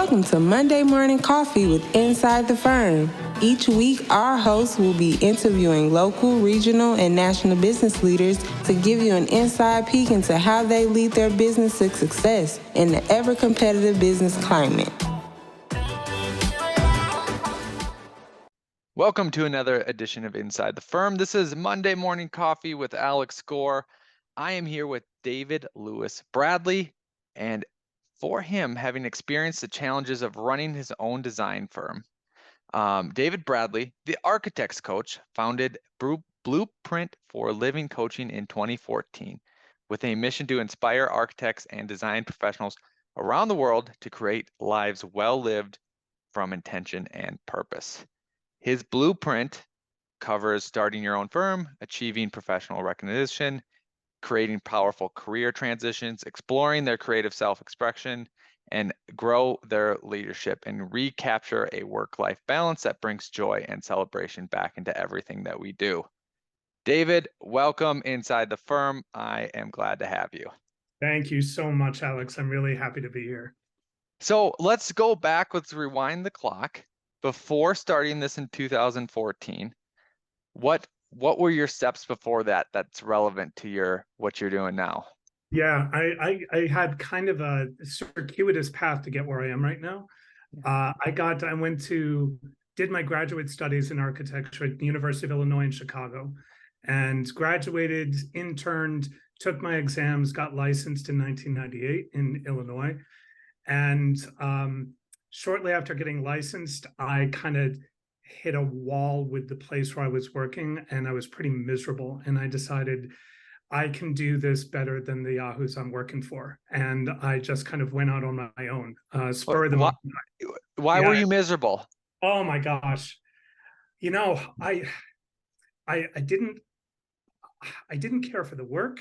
Welcome to Monday Morning Coffee with Inside the Firm. Each week, our hosts will be interviewing local, regional, and national business leaders to give you an inside peek into how they lead their business to success in the ever-competitive business climate. Welcome to another edition of Inside the Firm. This is Monday Morning Coffee with Alex Gore. I am here with David Lewis Bradley, and for him, having experienced the challenges of running his own design firm. David Bradley, the architect's coach, founded Blueprint for Living Coaching in 2014 with a mission to inspire architects and design professionals around the world to create lives well lived from intention and purpose. His blueprint covers starting your own firm, achieving professional recognition, creating powerful career transitions, exploring their creative self-expression, and grow their leadership and recapture a work-life balance that brings joy and celebration back into everything that we do. David, welcome inside the firm. I am glad to have you. Thank you so much, Alex. I'm really happy to be here. So let's go back. Let's rewind the clock. Before starting this in 2014, what were your steps before that that's relevant to what you're doing now? Yeah, I had kind of a circuitous path to get where I am right now. Did my graduate studies in architecture at the University of Illinois in Chicago, and graduated, interned, took my exams, got licensed in 1998 in Illinois. And shortly after getting licensed, I kind of hit a wall with the place where I was working, and I was pretty miserable. And I decided I can do this better than the yahoos I'm working for. And I just kind of went out on my own, spur of the moment. Why were you miserable? Oh my gosh. You know, I didn't care for the work.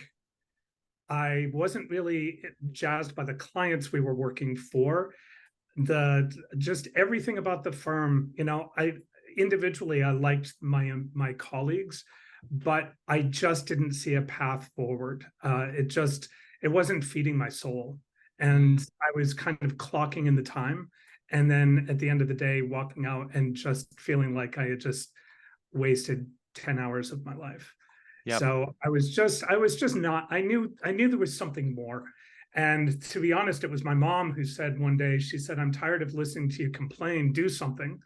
I wasn't really jazzed by the clients we were working for. Just everything about the firm, you know, individually, I liked my colleagues, but I just didn't see a path forward. It wasn't feeding my soul. And I was kind of clocking in the time. And then at the end of the day, walking out and just feeling like I had just wasted 10 hours of my life. Yep. So I was just not, I knew there was something more. And to be honest, it was my mom who said one day, she said, "I'm tired of listening to you complain, do something."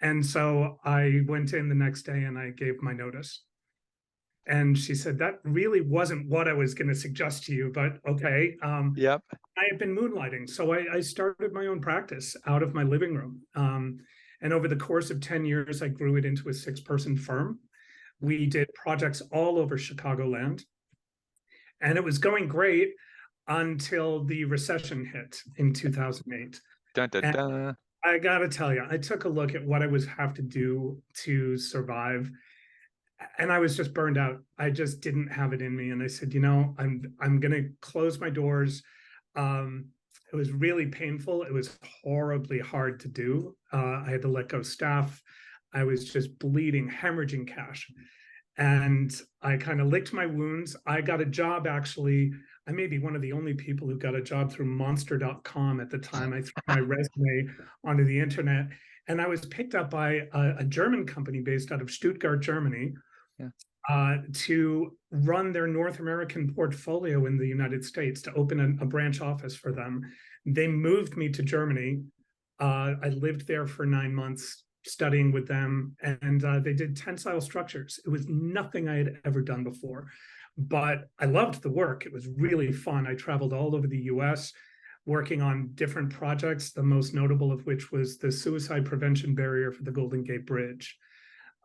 And so I went in the next day and I gave my notice. And she said, "That really wasn't what I was going to suggest to you, but okay." Yep. I had been moonlighting. So I started my own practice out of my living room. And over the course of 10 years, I grew it into a 6-person firm. We did projects all over Chicagoland. And it was going great until the recession hit in 2008. Dun, dun, dun. I got to tell you, I took a look at what I was have to do to survive, and I was just burned out. I just didn't have it in me. And I said, you know, I'm going to close my doors. It was really painful. It was horribly hard to do. I had to let go staff. I was just bleeding, hemorrhaging cash. And I kind of licked my wounds. I got a job, actually. I may be one of the only people who got a job through monster.com at the time. I threw my resume onto the internet, and I was picked up by a German company based out of Stuttgart, Germany, to run their North American portfolio in the United States, to open a branch office for them. They moved me to Germany. I lived there for 9 months, studying with them, and they did tensile structures. It was nothing I had ever done before, but I loved the work. It was really fun. I traveled all over the US working on different projects, the most notable of which was the suicide prevention barrier for the Golden Gate Bridge.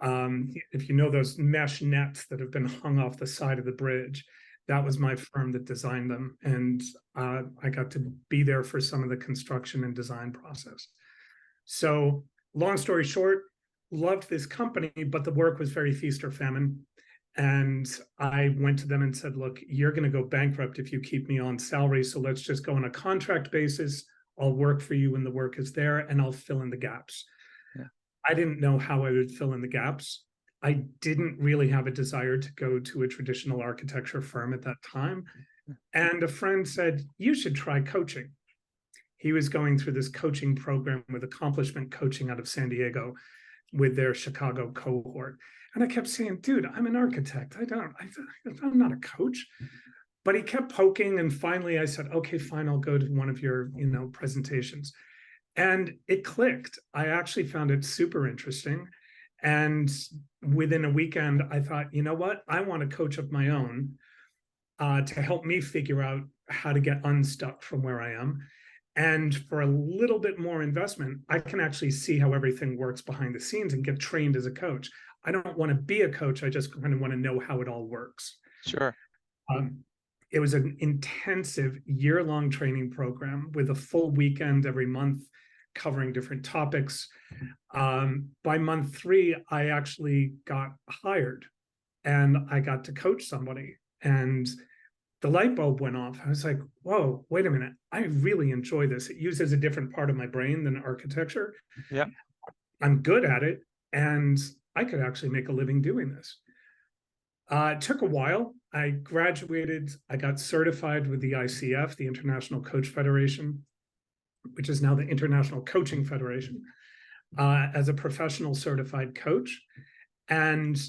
If you know those mesh nets that have been hung off the side of the bridge, that was my firm that designed them. And I got to be there for some of the construction and design process. So long story short, loved this company, but the work was very feast or famine. And I went to them and said, "Look, you're going to go bankrupt if you keep me on salary. So let's just go on a contract basis. I'll work for you when the work is there, and I'll fill in the gaps." Yeah. I didn't know how I would fill in the gaps. I didn't really have a desire to go to a traditional architecture firm at that time. And a friend said, "You should try coaching." He was going through this coaching program with Accomplishment Coaching out of San Diego with their Chicago cohort. And I kept saying, dude, I'm an architect. I'm not a coach. But he kept poking. And finally I said, okay, fine, I'll go to one of your, presentations. And it clicked. I actually found it super interesting. And within a weekend, I thought, you know what? I want a coach of my own to help me figure out how to get unstuck from where I am. And for a little bit more investment, I can actually see how everything works behind the scenes and get trained as a coach. I don't want to be a coach. I just kind of want to know how it all works. Sure. It was an intensive year-long training program with a full weekend every month covering different topics. By month 3, I actually got hired and I got to coach somebody. And the light bulb went off. I was like, whoa, wait a minute. I really enjoy this. It uses a different part of my brain than architecture. Yeah. I'm good at it. And I could actually make a living doing this. It took a while. I graduated. I got certified with the ICF, the International Coach Federation, which is now the International Coaching Federation, as a professional certified coach. And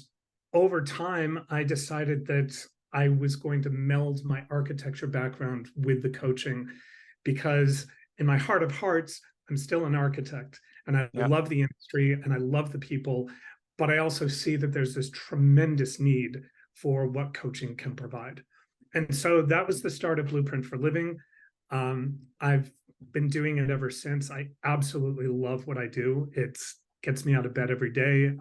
over time, I decided that I was going to meld my architecture background with the coaching, because in my heart of hearts, I'm still an architect and I love the industry and I love the people, but I also see that there's this tremendous need for what coaching can provide. And so that was the start of Blueprint for Living. I've been doing it ever since. I absolutely love what I do. It gets me out of bed every day.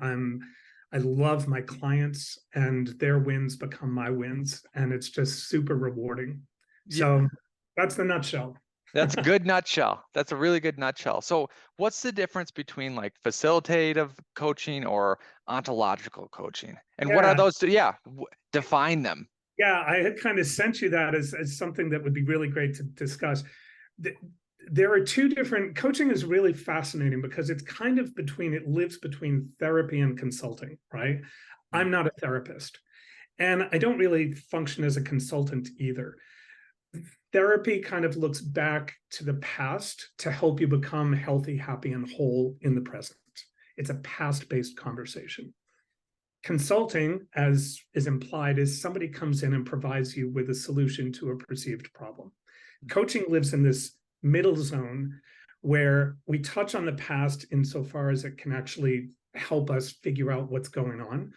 I love my clients and their wins become my wins. And it's just super rewarding. So that's the nutshell. That's a good nutshell. That's a really good nutshell. So what's the difference between like facilitative coaching or ontological coaching? And what are those? Define them. Yeah, I had kind of sent you that as something that would be really great to discuss. There are two different, coaching is really fascinating because it's kind of it lives between therapy and consulting, right? I'm not a therapist and I don't really function as a consultant either. Therapy kind of looks back to the past to help you become healthy, happy, and whole in the present. It's a past-based conversation. Consulting, as is implied, is somebody comes in and provides you with a solution to a perceived problem. Coaching lives in this middle zone where we touch on the past insofar as it can actually help us figure out what's going on.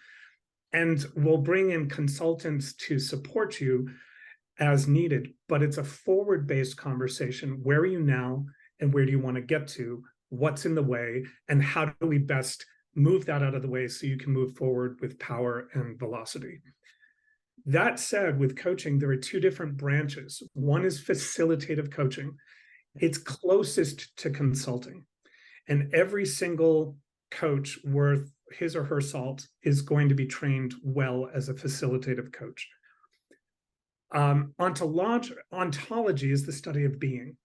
And we'll bring in consultants to support you as needed, but it's a forward-based conversation. Where are you now and where do you want to get to? What's in the way and how do we best move that out of the way so you can move forward with power and velocity? That said, with coaching, there are two different branches. One is facilitative coaching. It's closest to consulting. And every single coach worth his or her salt is going to be trained well as a facilitative coach. Ontology is the study of being.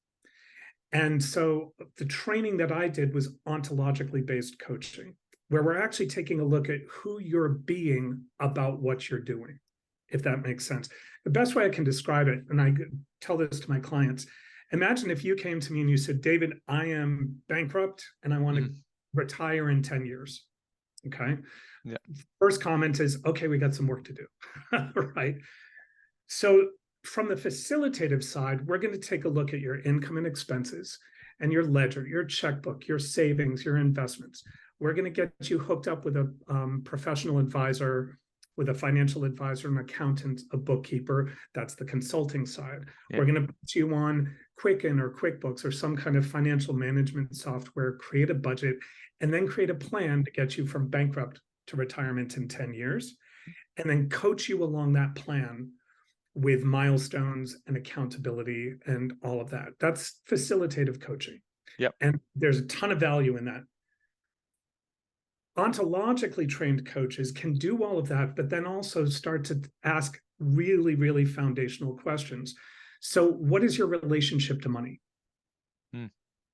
And so the training that I did was ontologically based coaching, where we're actually taking a look at who you're being about what you're doing, if that makes sense. The best way I can describe it, and I tell this to my clients, imagine if you came to me and you said, David, I am bankrupt and I want to retire in 10 years. Okay. Yeah. First comment is, okay, we got some work to do. Right. So from the facilitative side, we're going to take a look at your income and expenses and your ledger, your checkbook, your savings, your investments. We're going to get you hooked up with a professional advisor, with a financial advisor, an accountant, a bookkeeper. That's the consulting side. Yeah. We're going to put you on Quicken or QuickBooks or some kind of financial management software, create a budget, and then create a plan to get you from bankrupt to retirement in 10 years, and then coach you along that plan with milestones and accountability and all of that. That's facilitative coaching. Yep. And there's a ton of value in that. Ontologically trained coaches can do all of that, but then also start to ask really, really foundational questions. So what is your relationship to money?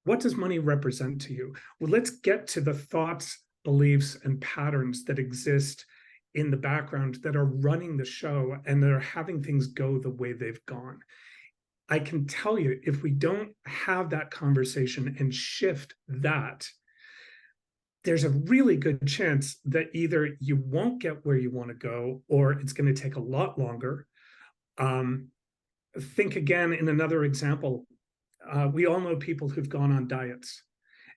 What does money represent to you? Well, let's get to the thoughts, beliefs, and patterns that exist in the background that are running the show and that are having things go the way they've gone. I can tell you, if we don't have that conversation and shift that, there's a really good chance that either you won't get where you want to go, or it's going to take a lot longer. Think again in another example. We all know people who've gone on diets,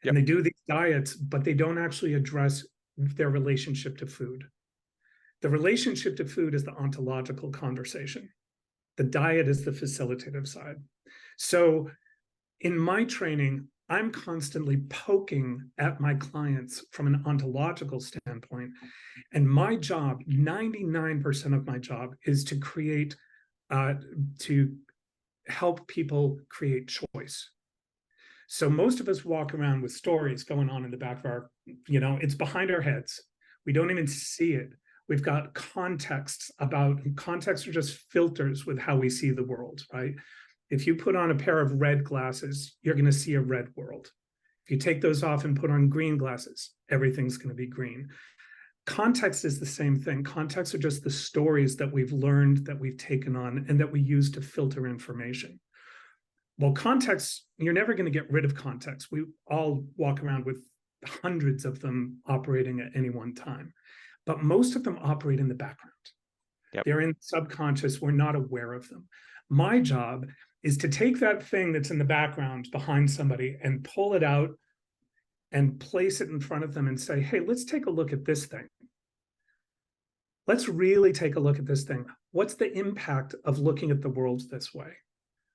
and Yep. they do these diets, but they don't actually address their relationship to food. The relationship to food is the ontological conversation. The diet is the facilitative side. So in my training, I'm constantly poking at my clients from an ontological standpoint. And my job, 99% of my job, is to create, to help people create choice. So most of us walk around with stories going on in the back of our, it's behind our heads. We don't even see it. We've got contexts are just filters with how we see the world, right? If you put on a pair of red glasses, you're going to see a red world. If you take those off and put on green glasses, everything's going to be green. Context is the same thing. Context are just the stories that we've learned, that we've taken on, and that we use to filter information. Well, context, you're never going to get rid of context. We all walk around with hundreds of them operating at any one time, but most of them operate in the background. Yep. They're in subconscious. We're not aware of them. My job is to take that thing that's in the background behind somebody and pull it out and place it in front of them and say, hey, let's take a look at this thing. Let's really take a look at this thing. What's the impact of looking at the world this way?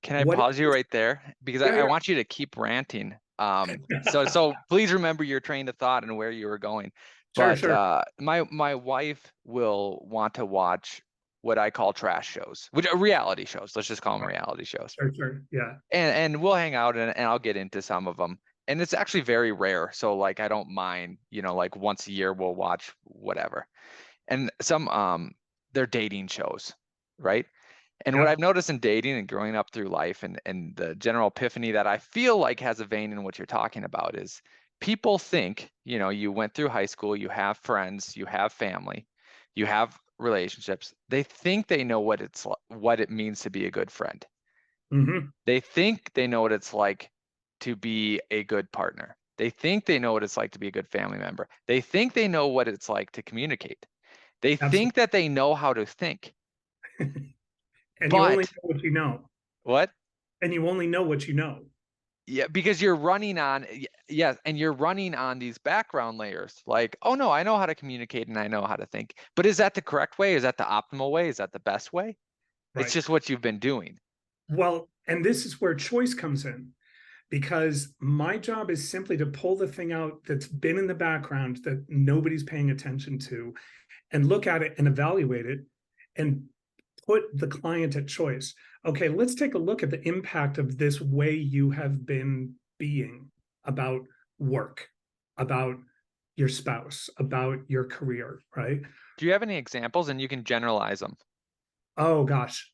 Can I pause you right there? Because I want you to keep ranting. So please remember your train of thought and where you were going. But sure. My wife will want to watch what I call trash shows, which are reality shows. Let's just call them reality shows. Sure. Yeah. And we'll hang out and I'll get into some of them. And it's actually very rare. So like, I don't mind, like once a year we'll watch whatever. And some, they're dating shows, right? And what I've noticed in dating and growing up through life and the general epiphany that I feel like has a vein in what you're talking about is people think, you went through high school, you have friends, you have family, you have relationships. They think they know what it means to be a good friend. Mm-hmm. They think they know what it's like to be a good partner. They think they know what it's like to be a good family member. They think they know what it's like to communicate. They think that they know how to think. And you only know what you know. What? And you only know what you know. Yeah, because you're running on, and you're running on these background layers. Like, oh no, I know how to communicate and I know how to think. But is that the correct way? Is that the optimal way? Is that the best way? Right. It's just what you've been doing. Well, and this is where choice comes in, because my job is simply to pull the thing out that's been in the background that nobody's paying attention to, and look at it and evaluate it and put the client at choice. Okay, let's take a look at the impact of this way you have been being about work, about your spouse, about your career, right? Do you have any examples? And you can generalize them. Oh gosh.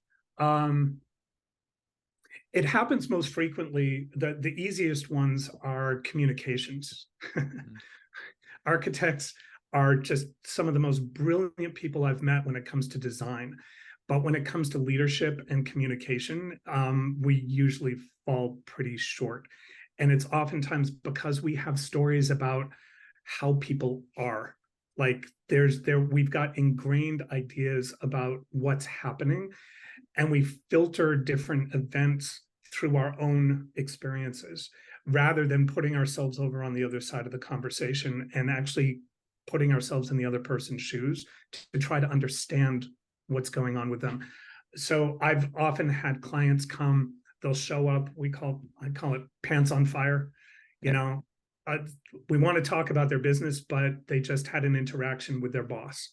It happens most frequently. The easiest ones are communications. Architects are just some of the most brilliant people I've met when it comes to design. But when it comes to leadership and communication, we usually fall pretty short. And it's oftentimes because we have stories about how people are. Like we've got ingrained ideas about what's happening, and we filter different events through our own experiences rather than putting ourselves over on the other side of the conversation and actually putting ourselves in the other person's shoes to try to understand what's going on with them. So I've often had clients come, they'll show up, I call it pants on fire. We want to talk about their business, but they just had an interaction with their boss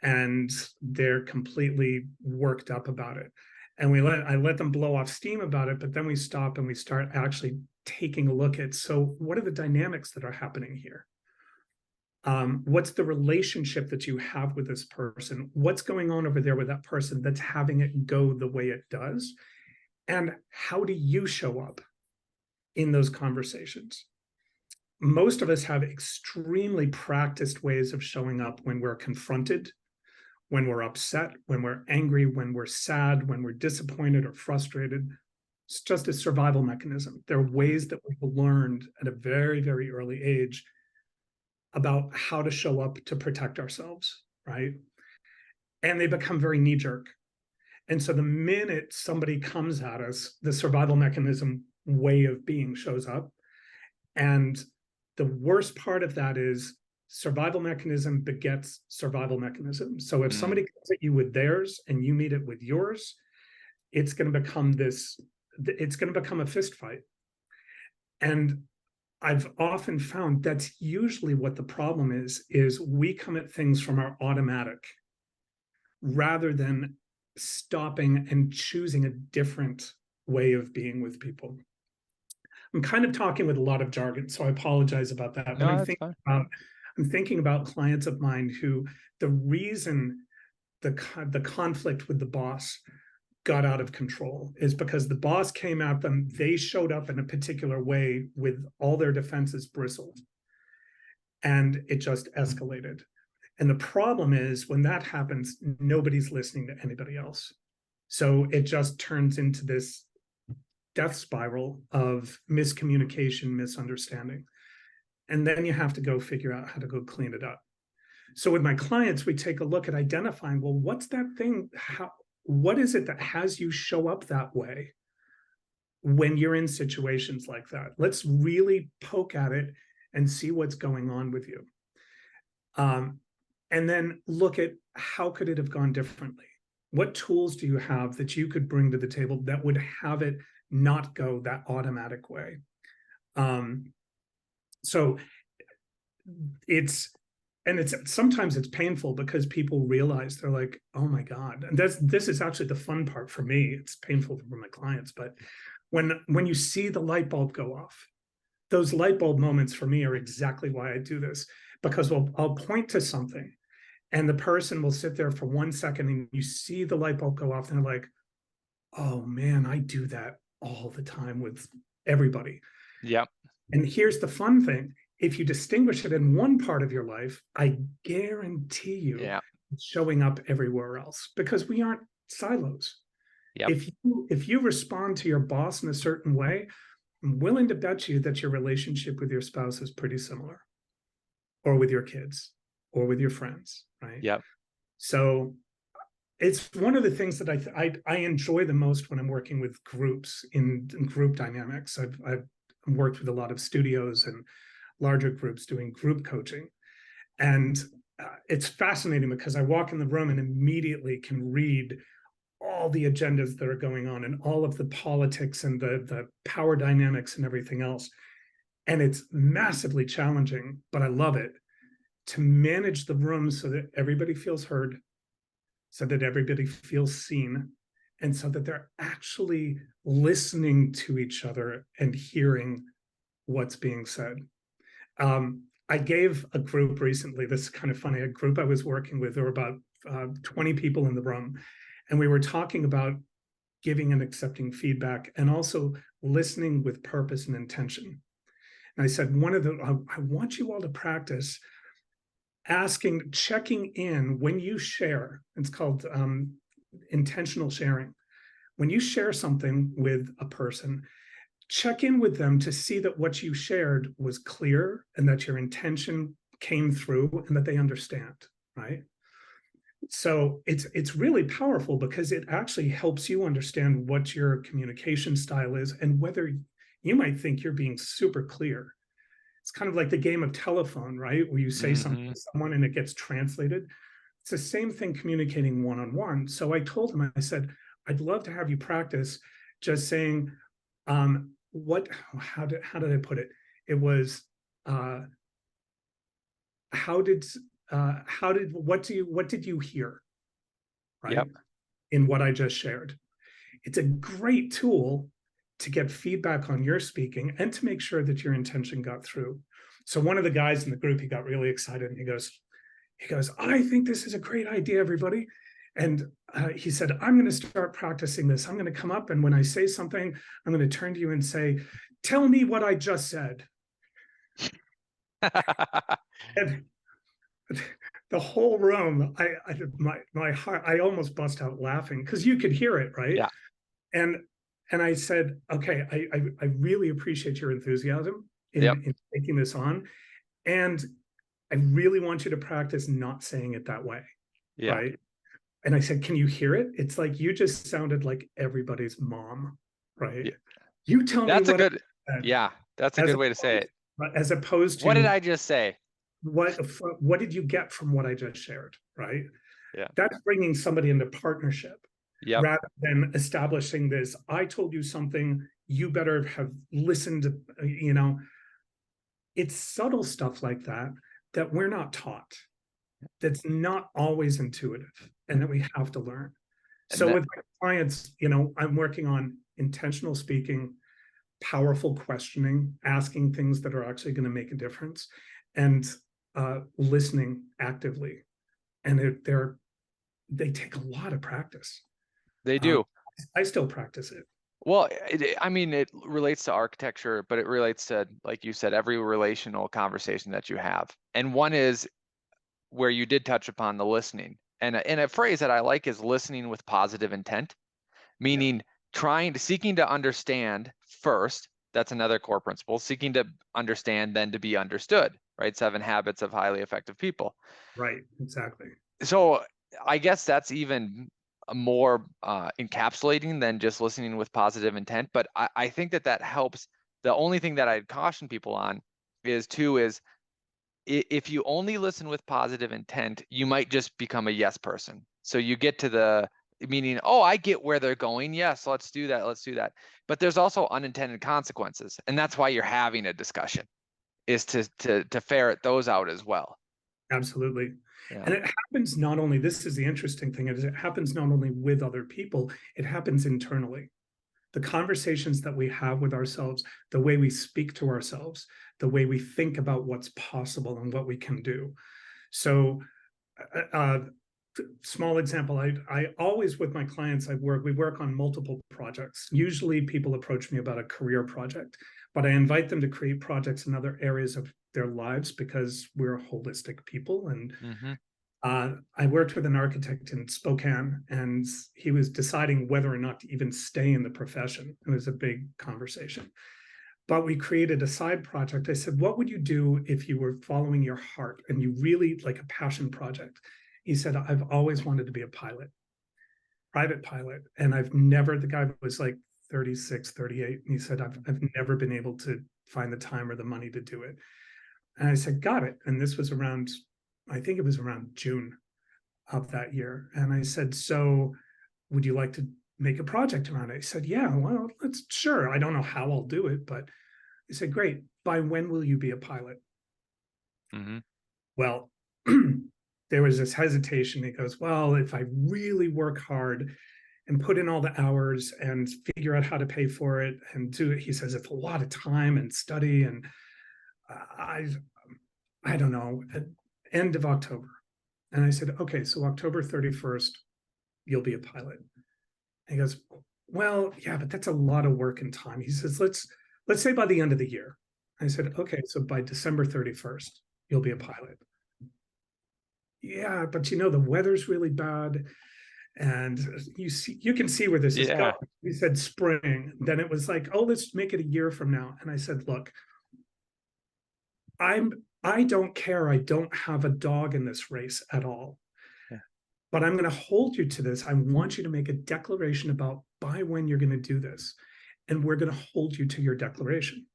and they're completely worked up about it. And I let them blow off steam about it, but then we stop and we start actually taking a look at, so what are the dynamics that are happening here? What's the relationship that you have with this person? What's going on over there with that person that's having it go the way it does? And how do you show up in those conversations? Most of us have extremely practiced ways of showing up when we're confronted, when we're upset, when we're angry, when we're sad, when we're disappointed or frustrated. It's just a survival mechanism. There are ways that we've learned at a very, very early age about how to show up to protect ourselves, right? And they become very knee-jerk. And so the minute somebody comes at us, the survival mechanism way of being shows up. And the worst part of that is survival mechanism begets survival mechanism. So if somebody comes at you with theirs and you meet it with yours, it's going to become a fist fight. And I've often found that's usually what the problem is we come at things from our automatic rather than stopping and choosing a different way of being with people. I'm kind of talking with a lot of jargon, so I apologize about that. No, But that's fine. I'm thinking about clients of mine who the reason the conflict with the boss got out of control is because the boss came at them. They showed up in a particular way with all their defenses bristled, and it just escalated. And the problem is when that happens, nobody's listening to anybody else. So it just turns into this death spiral of miscommunication, misunderstanding. And then you have to go figure out how to go clean it up. So with my clients, we take a look at identifying, well, what's that thing? What is it that has you show up that way when you're in situations like that? Let's really poke at it and see what's going on with you. And then look at how could it have gone differently? What tools do you have that you could bring to the table that would have it not go that automatic way? So sometimes it's painful because people realize they're like, oh my God. And this is actually the fun part for me. It's painful for my clients, but when you see the light bulb go off, those light bulb moments for me are exactly why I do this, because I'll point to something and the person will sit there for 1 second and you see the light bulb go off and they're like, oh man, I do that all the time with everybody. Yep. And here's the fun thing. If you distinguish it in one part of your life, I guarantee you it's showing up everywhere else because we aren't silos. Yep. If you respond to your boss in a certain way, I'm willing to bet you that your relationship with your spouse is pretty similar, or with your kids, or with your friends, right? Yep. So it's one of the things that I enjoy the most when I'm working with groups in group dynamics. I've worked with a lot of studios and larger groups doing group coaching. And it's fascinating because I walk in the room and immediately can read all the agendas that are going on and all of the politics and the power dynamics and everything else. And it's massively challenging, but I love it, to manage the room so that everybody feels heard, so that everybody feels seen, and so that they're actually listening to each other and hearing what's being said. I gave a group recently, this is kind of funny, a group I was working with, there were about 20 people in the room, and we were talking about giving and accepting feedback and also listening with purpose and intention. And I said, I want you all to practice checking in when you share. It's called intentional sharing. When you share something with a person, check in with them to see that what you shared was clear and that your intention came through and that they understand, right? So it's really powerful because it actually helps you understand what your communication style is and whether you might think you're being super clear. It's kind of like the game of telephone, right? Where you say something to someone and it gets translated. It's the same thing communicating one-on-one. So I told him, I said, I'd love to have you practice just saying, how did I put it? It was, what did you hear? Right. Yep. In what I just shared. It's a great tool to get feedback on your speaking and to make sure that your intention got through. So one of the guys in the group, he got really excited and he goes, I think this is a great idea, everybody. And he said, I'm going to start practicing this. I'm going to come up, and when I say something, I'm going to turn to you and say, tell me what I just said. And the whole room, my heart, I almost bust out laughing because you could hear it, right? Yeah. And And I said, okay, I really appreciate your enthusiasm Yep. in taking this on. And I really want you to practice not saying it that way. Yeah. Right. And I said, can you hear it? It's like you just sounded like everybody's mom. Right. Yeah. You tell me That's a what good, yeah, that's a good way to say it. as opposed What did to I just say? what did you get from what I just shared? Right. Yeah. That's bringing somebody into partnership. Yep. Rather than establishing this, I told you something, you better have listened to, it's subtle stuff like that that we're not taught, that's not always intuitive, and that we have to learn. And So that, with my clients, I'm working on intentional speaking, powerful questioning, asking things that are actually going to make a difference, and listening actively. And they take a lot of practice. they do. I still practice it. Well, I mean, it relates to architecture, but it relates to, like you said, every relational conversation that you have. And one is where you did touch upon the listening. And a phrase that I like is listening with positive intent, meaning seeking to understand first. That's another core principle, seeking to understand, then to be understood, right? 7 habits of highly effective people. Right, exactly. So I guess that's even more encapsulating than just listening with positive intent. But I think that helps. The only thing that I'd caution people on is if you only listen with positive intent, you might just become a yes person. So you get to the meaning, oh, I get where they're going. Yes, let's do that. Let's do that. But there's also unintended consequences. And that's why you're having a discussion, is to ferret those out as well. Absolutely. Yeah. And it happens not only, this is the interesting thing, is it happens not only with other people, it happens internally. The conversations that we have with ourselves, the way we speak to ourselves, the way we think about what's possible and what we can do. So small example, I always, with my clients, we work on multiple projects. Usually people approach me about a career project, but I invite them to create projects in other areas of their lives because we're holistic people. And I worked with an architect in Spokane, and he was deciding whether or not to even stay in the profession. It was a big conversation. But we created a side project. I said, what would you do if you were following your heart and you really like a passion project? He said, I've always wanted to be a pilot, private pilot. And the guy was like 36, 38. And he said, I've never been able to find the time or the money to do it. And I said, got it. And this was I think it was around June of that year. And I said, so would you like to make a project around it? He said, yeah, well, sure. I don't know how I'll do it, but I said, great. By when will you be a pilot? Well, there was this hesitation. He goes, well, if I really work hard and put in all the hours and figure out how to pay for it and do it, he says, it's a lot of time and study. And I don't know, at end of October. And I said, okay, so October 31st, you'll be a pilot. And he goes, well, yeah, but that's a lot of work and time. He says, let's say by the end of the year. I said, okay, so by December 31st, you'll be a pilot. Yeah, but the weather's really bad. And you can see where this is going. He said spring. Then it was like, oh, let's make it a year from now. And I said, look, I don't care. I don't have a dog in this race at all. Yeah. But I'm going to hold you to this. I want you to make a declaration about by when you're going to do this. And we're going to hold you to your declaration.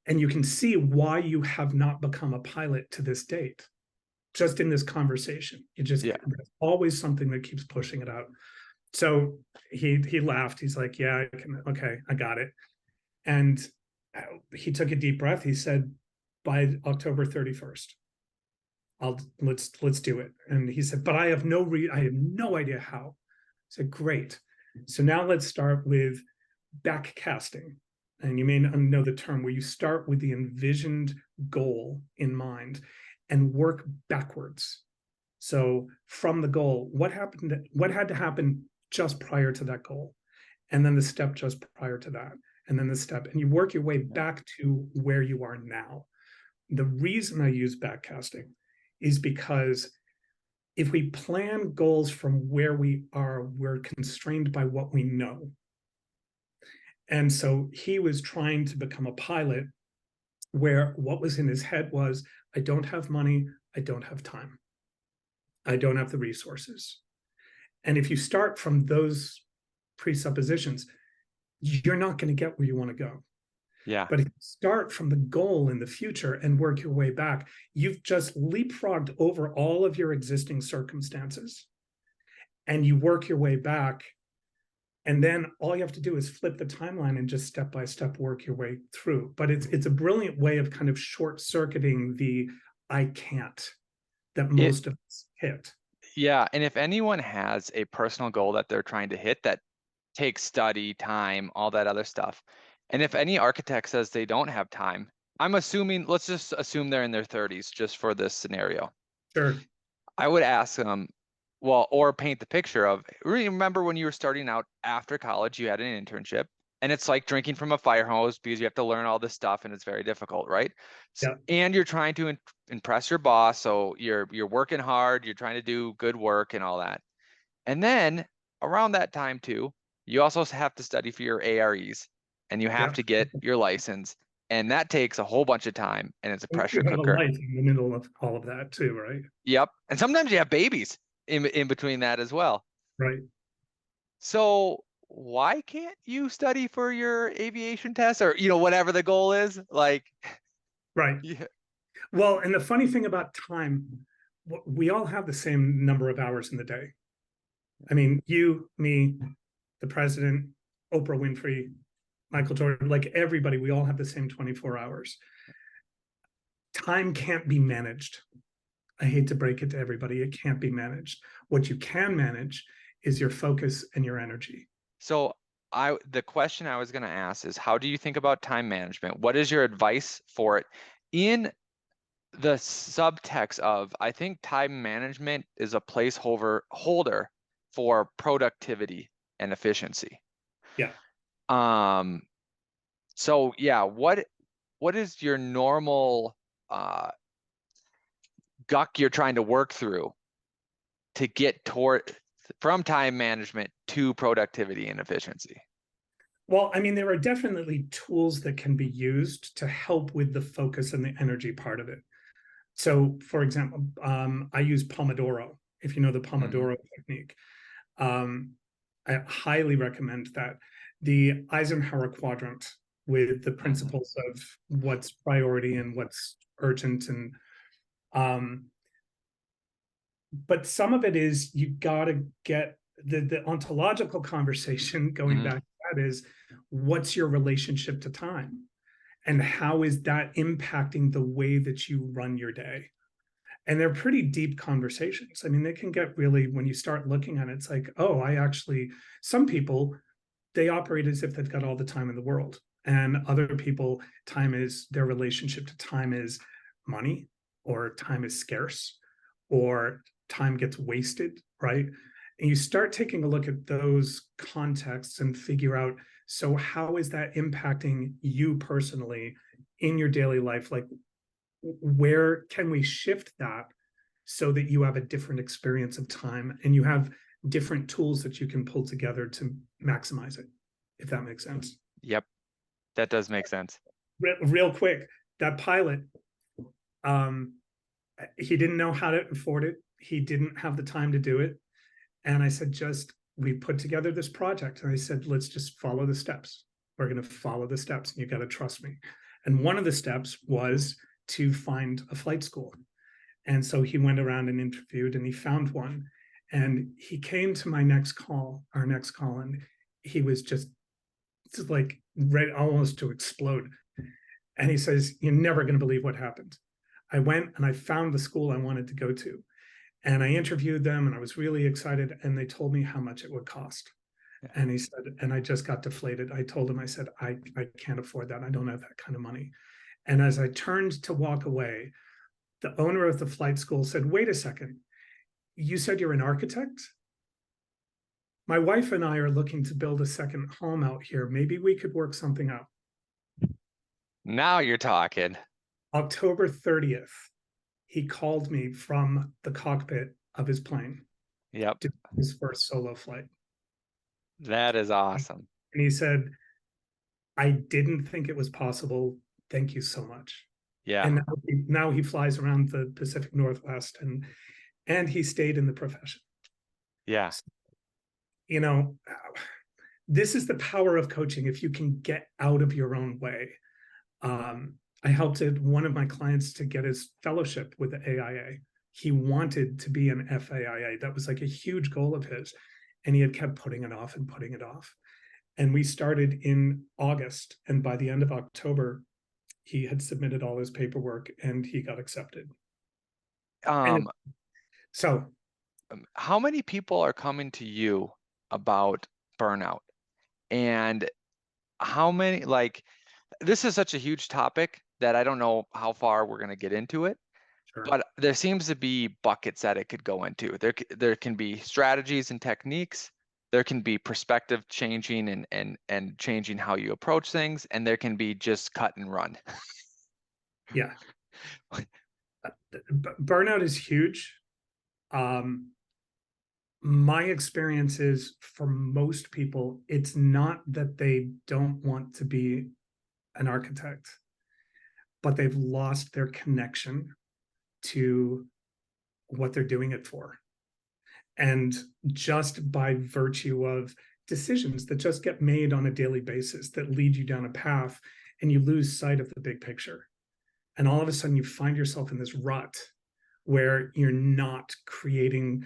And you can see why you have not become a pilot to this date. Just in this conversation, there's always something that keeps pushing it out. So he laughed. He's like, yeah, I got it. And he took a deep breath. He said, by October 31st, let's do it. And he said, but I have no idea how. I said, great. So now let's start with backcasting. And you may know the term, where you start with the envisioned goal in mind and work backwards. So from the goal, what had to happen just prior to that goal? And then the step just prior to that. And then the step, and you work your way back to where you are now. The reason I use backcasting is because if we plan goals from where we are, we're constrained by what we know. And so he was trying to become a pilot, where what was in his head was, I don't have money, I don't have time, I don't have the resources. And if you start from those presuppositions, you're not going to get where you want to go. Yeah. But if you start from the goal in the future and work your way back, you've just leapfrogged over all of your existing circumstances, and you work your way back. And then all you have to do is flip the timeline and just step by step work your way through. But it's a brilliant way of kind of short circuiting the I can't that most of us hit. Yeah. And if anyone has a personal goal that they're trying to hit that takes study, time, all that other stuff, and if any architect says they don't have time, I'm assuming, let's just assume they're in their 30s just for this scenario. Sure. I would ask them, well, or paint the picture of, remember when you were starting out after college, you had an internship, and it's like drinking from a fire hose because you have to learn all this stuff and it's very difficult, right? Yeah. And you're trying to impress your boss, so you're working hard, you're trying to do good work and all that. And then around that time too, you also have to study for your AREs, and you have Yeah. to get your license, and that takes a whole bunch of time, and it's a pressure You have a cooker. life in the middle of all of that too, right? Yep. And sometimes you have babies in between that as well. Right. So why can't you study for your aviation test, or whatever the goal is? Like, Right. yeah. Well, and the funny thing about time, we all have the same number of hours in the day. I mean, you, me, the president, Oprah Winfrey, Michael Jordan, like everybody, we all have the same 24 hours. Time can't be managed. I hate to break it to everybody, it can't be managed. What you can manage is your focus and your energy. So the question I was going to ask is, how do you think about time management? What is your advice for it in the subtext of, I think time management is a placeholder for productivity and efficiency. Yeah. So yeah, what is your normal guck you're trying to work through to get from time management to productivity and efficiency? Well, I mean, there are definitely tools that can be used to help with the focus and the energy part of it. So, for example, I use Pomodoro, if you know the Pomodoro technique. I highly recommend that. The Eisenhower quadrant, with the principles of what's priority and what's urgent. And but some of it is, you got to get the ontological conversation going back to that is, what's your relationship to time? And how is that impacting the way that you run your day? And they're pretty deep conversations. I mean, they can get really, when you start looking at it, it's like, oh, some people, they operate as if they've got all the time in the world. And other people, their relationship to time is money, or time is scarce, or time gets wasted, right? And you start taking a look at those contexts and figure out, so how is that impacting you personally in your daily life? Like, where can we shift that so that you have a different experience of time and you have different tools that you can pull together to maximize it, if that makes sense? Yep, that does make sense. Real quick, that pilot, he didn't know how to afford it. He didn't have the time to do it. And I said, we put together this project. And I said, let's just follow the steps. We're going to follow the steps, and you got to trust me. And one of the steps was to find a flight school. And so he went around and interviewed, and he found one. And he came to our next call, and he was just like ready almost to explode. And he says, you're never going to believe what happened. I went and I found the school I wanted to go to. And I interviewed them, and I was really excited. And they told me how much it would cost. Yeah. And he said, and I just got deflated. I told him, I said, I can't afford that. I don't have that kind of money. And as I turned to walk away, the owner of the flight school said, wait a second, you said you're an architect? My wife and I are looking to build a second home out here. Maybe we could work something out. Now you're talking. October 30th, he called me from the cockpit of his plane. Yep. To his first solo flight. That is awesome. And he said, I didn't think it was possible. Thank you so much. Yeah. And now he flies around the Pacific Northwest, and he stayed in the profession. Yeah. You know, this is the power of coaching. If you can get out of your own way. I helped one of my clients to get his fellowship with the AIA. He wanted to be an FAIA. That was like a huge goal of his. And he had kept putting it off and putting it off. And we started in August. And by the end of October, he had submitted all his paperwork and he got accepted. So how many people are coming to you about burnout? And how many, like, this is such a huge topic that I don't know how far we're going to get into it. sure. But there seems to be buckets that it could go into. There can be strategies and techniques. There can be perspective changing and changing how you approach things, and there can be just cut and run. Yeah. Burnout is huge. My experience is, for most people, it's not that they don't want to be an architect, but they've lost their connection to what they're doing it for. And just by virtue of decisions that just get made on a daily basis that lead you down a path, and you lose sight of the big picture. And all of a sudden you find yourself in this rut where you're not creating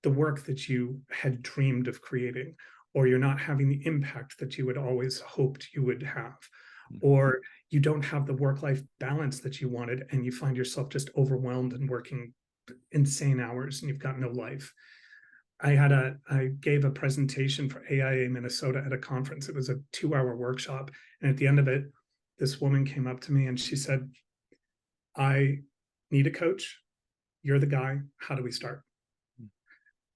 the work that you had dreamed of creating, or you're not having the impact that you had always hoped you would have, or you don't have the work-life balance that you wanted, and you find yourself just overwhelmed and working insane hours, and you've got no life. I gave a presentation for AIA Minnesota at a conference. It was a 2-hour workshop. And at the end of it, this woman came up to me and she said, I need a coach. You're the guy. How do we start?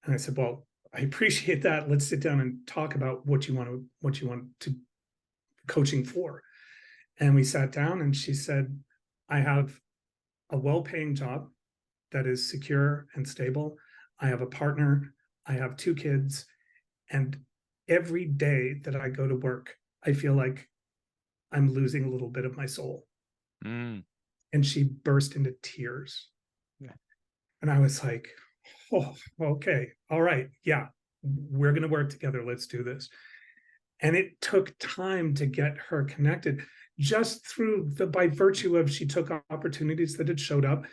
And I said, well, I appreciate that. Let's sit down and talk about what you want to coaching for. And we sat down and she said, I have a well-paying job that is secure and stable. I have a partner. I have 2 kids. And every day that I go to work, I feel like I'm losing a little bit of my soul. And she burst into tears. Yeah. And I was like, oh, okay. All right. Yeah, we're going to work together. Let's do this. And it took time to get her connected, just by virtue of she took opportunities that had showed up,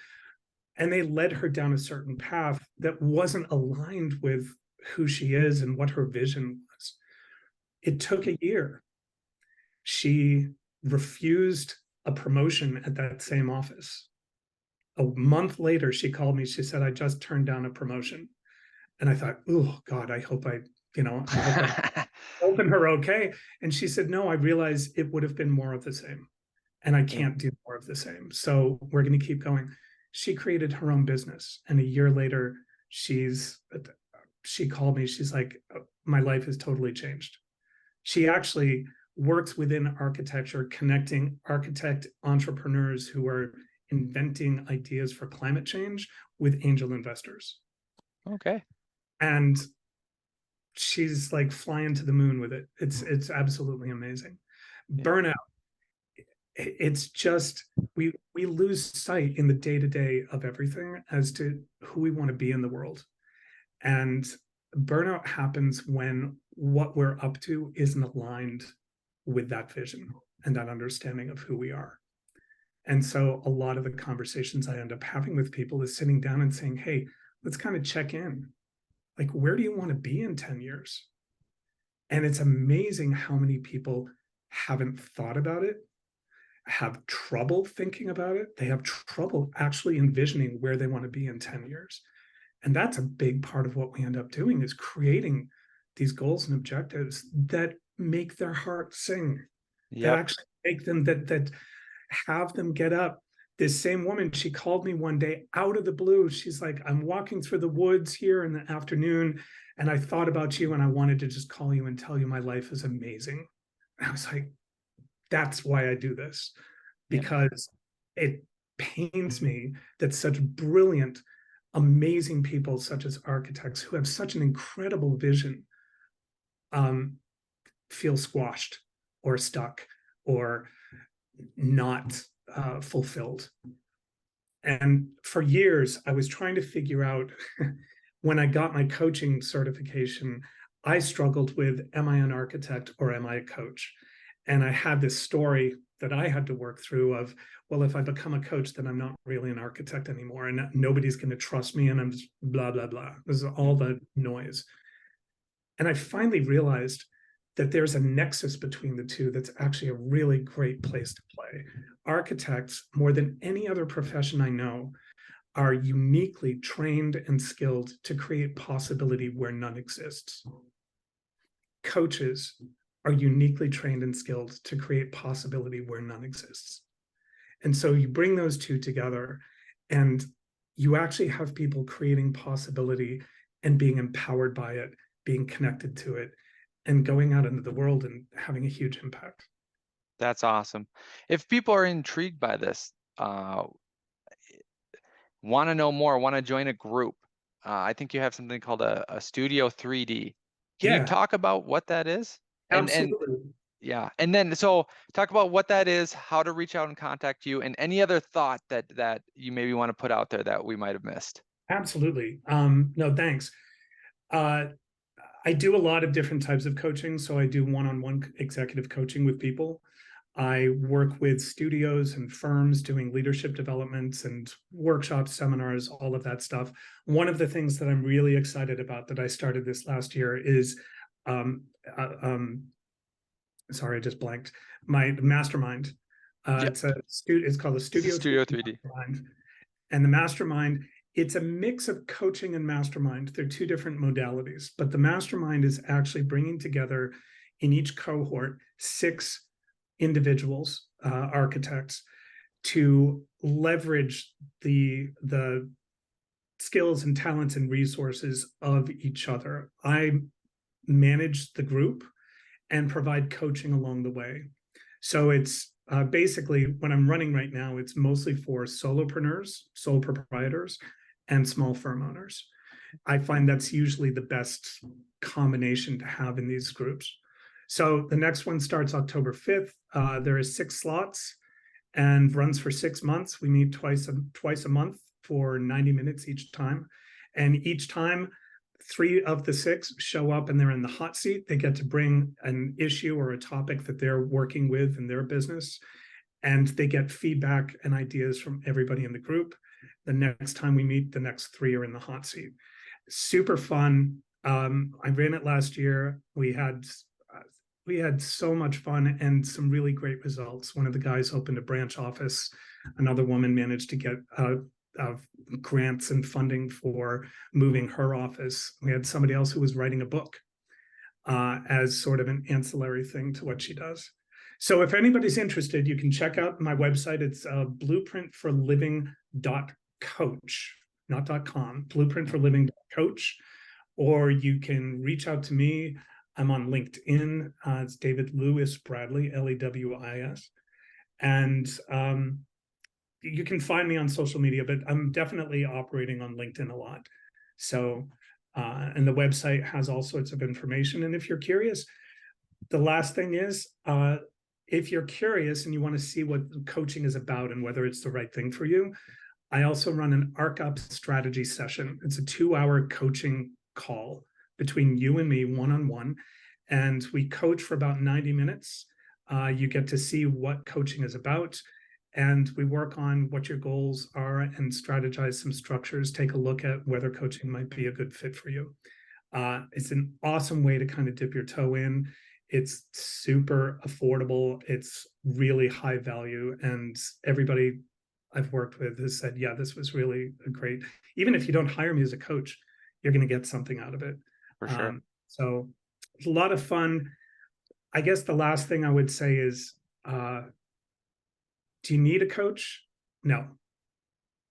and they led her down a certain path that wasn't aligned with who she is and what her vision was. It took a year. She refused a promotion at that same office. A month later, she called me. She said, I just turned down a promotion. And I thought, oh God, I hope I'm helping her okay. And she said, no, I realized it would have been more of the same. And I can't do more of the same. So we're going to keep going. She created her own business. And a year later, she called me. She's like, my life has totally changed. She actually works within architecture, connecting architect entrepreneurs who are inventing ideas for climate change with angel investors. Okay. And she's like flying to the moon with it. It's absolutely amazing. Yeah. Burnout. It's just, we lose sight in the day-to-day of everything as to who we want to be in the world. And burnout happens when what we're up to isn't aligned with that vision and that understanding of who we are. And so a lot of the conversations I end up having with people is sitting down and saying, hey, let's kind of check in. Like, where do you want to be in 10 years? And it's amazing how many people haven't thought about it, have trouble thinking about it. They have trouble actually envisioning where they want to be in 10 years. And that's a big part of what we end up doing, is creating these goals and objectives that make their heart sing, that actually make them, that have them get up. This same woman, she called me one day out of the blue. She's like, I'm walking through the woods here in the afternoon, and I thought about you, and I wanted to just call you and tell you my life is amazing. And I was like, that's why I do this, because it pains me that such brilliant, amazing people, such as architects who have such an incredible vision, feel squashed or stuck or not fulfilled. And for years, I was trying to figure out when I got my coaching certification, I struggled with, am I an architect or am I a coach? And I had this story that I had to work through of, well, if I become a coach, then I'm not really an architect anymore, and nobody's going to trust me, and I'm just blah, blah, blah. This is all the noise. And I finally realized that there's a nexus between the two that's actually a really great place to play. Architects, more than any other profession I know, are uniquely trained and skilled to create possibility where none exists. Coaches are uniquely trained and skilled to create possibility where none exists. And so you bring those two together, and you actually have people creating possibility and being empowered by it, being connected to it, and going out into the world and having a huge impact. That's awesome. If people are intrigued by this, want to know more, want to join a group, I think you have something called a Studio 3D. Can you talk about what that is? Absolutely. Yeah, and then so talk about what that is, how to reach out and contact you, and any other thought that you maybe want to put out there that we might have missed. Absolutely. No, thanks. I do a lot of different types of coaching. So I do one-on-one executive coaching with people. I work with studios and firms doing leadership developments and workshops, seminars, all of that stuff. One of the things that I'm really excited about that I started this last year is, sorry, I just blanked, my mastermind. It's called the Studio 3D. Mastermind. And the mastermind, it's a mix of coaching and mastermind. They're two different modalities, but the mastermind is actually bringing together in each cohort 6 individuals, architects, to leverage the skills and talents and resources of each other. I manage the group and provide coaching along the way. So it's basically what I'm running right now. It's mostly for solopreneurs, sole proprietors, and small firm owners. I find that's usually the best combination to have in these groups. So the next one starts October 5th. There is 6 slots and runs for 6 months. We meet twice a month for 90 minutes each time. And each time, 3 of the 6 show up and they're in the hot seat. They get to bring an issue or a topic that they're working with in their business, and they get feedback and ideas from everybody in the group. The next time we meet, the next 3 are in the hot seat. Super fun. I ran it last year. We had so much fun and some really great results. One of the guys opened a branch office. Another woman managed to get grants and funding for moving her office. We had somebody else who was writing a book as sort of an ancillary thing to what she does. So if anybody's interested, you can check out my website. It's blueprintforliving.coach, not .com, blueprintforliving.coach, or you can reach out to me. I'm on LinkedIn. It's David Lewis Bradley, Lewis. And you can find me on social media, but I'm definitely operating on LinkedIn a lot. So, and the website has all sorts of information. And if you're curious, the last thing is, if you're curious and you want to see what coaching is about and whether it's the right thing for you, I also run an ArcUp strategy session. It's a 2-hour coaching call between you and me, one-on-one, and we coach for about 90 minutes. You get to see what coaching is about, and we work on what your goals are and strategize some structures, take a look at whether coaching might be a good fit for you. It's an awesome way to kind of dip your toe in. It's super affordable. It's really high value, and everybody I've worked with has said, yeah, this was really a great, even if you don't hire me as a coach, you're going to get something out of it. For sure. So it's a lot of fun. I guess the last thing I would say is, do you need a coach? No,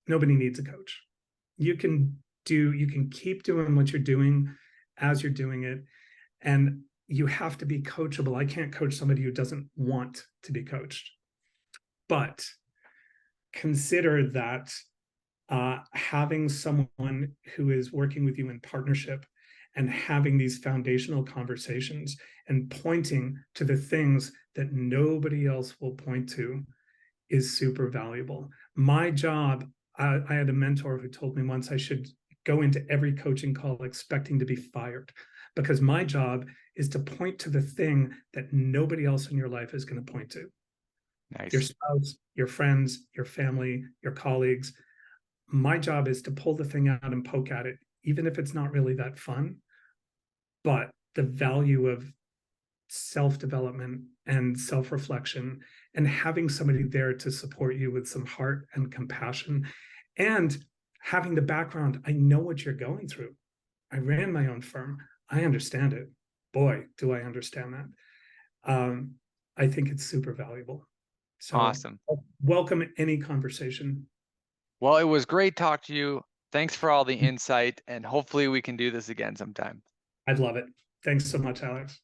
nobody needs a coach. You can keep doing what you're doing as you're doing it. And you have to be coachable. I can't coach somebody who doesn't want to be coached. But consider that having someone who is working with you in partnership and having these foundational conversations and pointing to the things that nobody else will point to is super valuable. My job, I had a mentor who told me once I should go into every coaching call expecting to be fired, because my job is to point to the thing that nobody else in your life is going to point to. Nice. Your spouse, your friends, your family, your colleagues. My job is to pull the thing out and poke at it, even if it's not really that fun. But the value of self-development and self-reflection and having somebody there to support you with some heart and compassion and having the background, I know what you're going through. I ran my own firm. I understand it. Boy, do I understand that. I think it's super valuable. So Awesome. welcome any conversation. Well, it was great talking to you. Thanks for all the insight, and hopefully we can do this again sometime. I'd love it. Thanks so much, Alex.